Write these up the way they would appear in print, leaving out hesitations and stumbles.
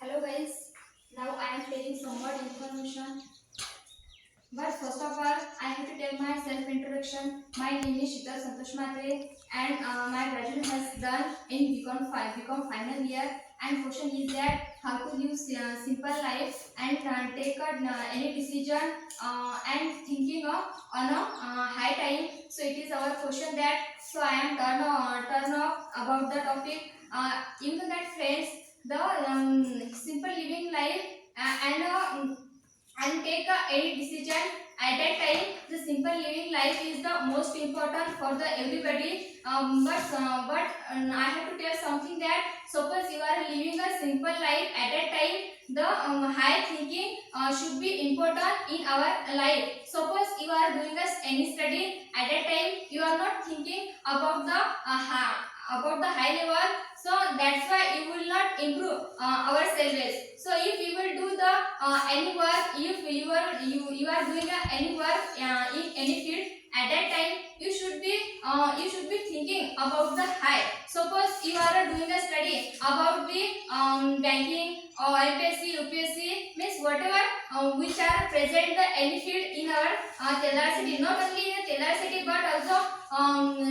Hello guys, now I am telling some more information. But first of all, I have to tell my self-introduction. My name is Sheetal Santosh Matre and my graduation has done in BCom final year. And question is that how to live simple life and take any decision and thinking of on a high time. So it is our question that. So I am turn off about the topic. You know that friends, the simple living life and take any decision at that time. The simple living life is the most important for the everybody. But I have to tell something that suppose you are living a simple life at that time, the high thinking should be important in our life. Suppose you are doing any study at that time, you are not thinking about about the high level, so that's why you will not improve our selves. So if you will do the any work, if you are doing any work in any field at that time, you should be thinking about the high. Suppose you are doing a study about the banking or MPSC UPSC, means whatever which are present the any field in our Telar city, not only in Telar city but also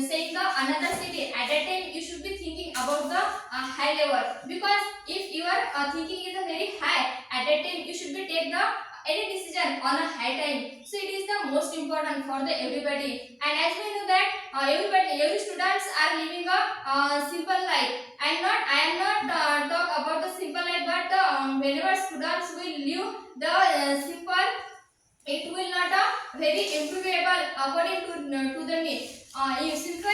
saying the another city. At that time you should be thinking about the high level, because if your thinking is a very high, at that time you should be take the any decision on a high time. So it is the most important for the everybody. And as we know that every students are living a simple life. I am not talk about the simple life, but whenever students will live the simple, it will not very improvable according to the me. Simple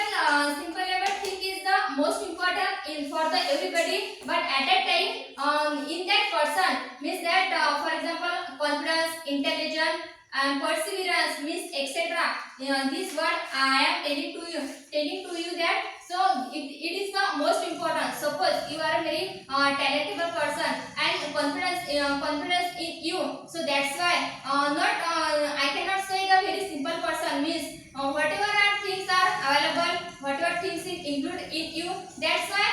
level thing is the most important in for the everybody. But at that time, in that person means that for example confidence, intelligence and perseverance means etc. This word I am telling to you that. So it is the most important. Suppose you are a very talented person and confidence in you, so that's why not I cannot say the very simple person means whatever things are available, whatever things is included in you, that's why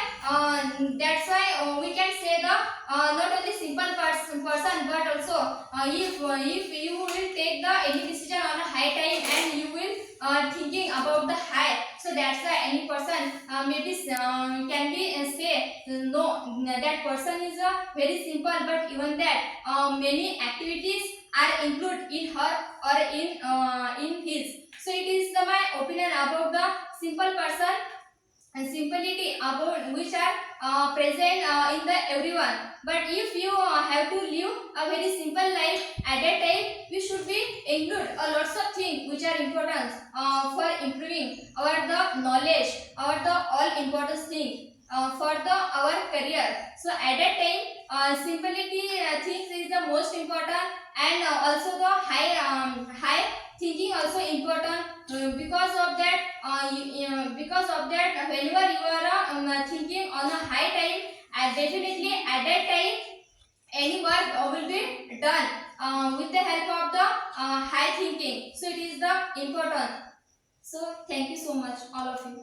we can say the not only simple person but also if you will take the any decision on a high time and you will thinking about the high, so that's why any person maybe can be say no, that person is very simple, but even that many activities are included in her or in his. So it is my opinion about the simple person and simplicity about which are present in the everyone. But if you have to live a very simple life, at that time we should be include a lots of things which are important for improving our the knowledge, our the all important thing for the our career. So at that time simplicity things is the most important, and also the high thinking also important. Because of that because of that whenever you are thinking on a high time, definitely at that time any work will be done with the help of the high thinking. So it is the important. So thank you so much all of you.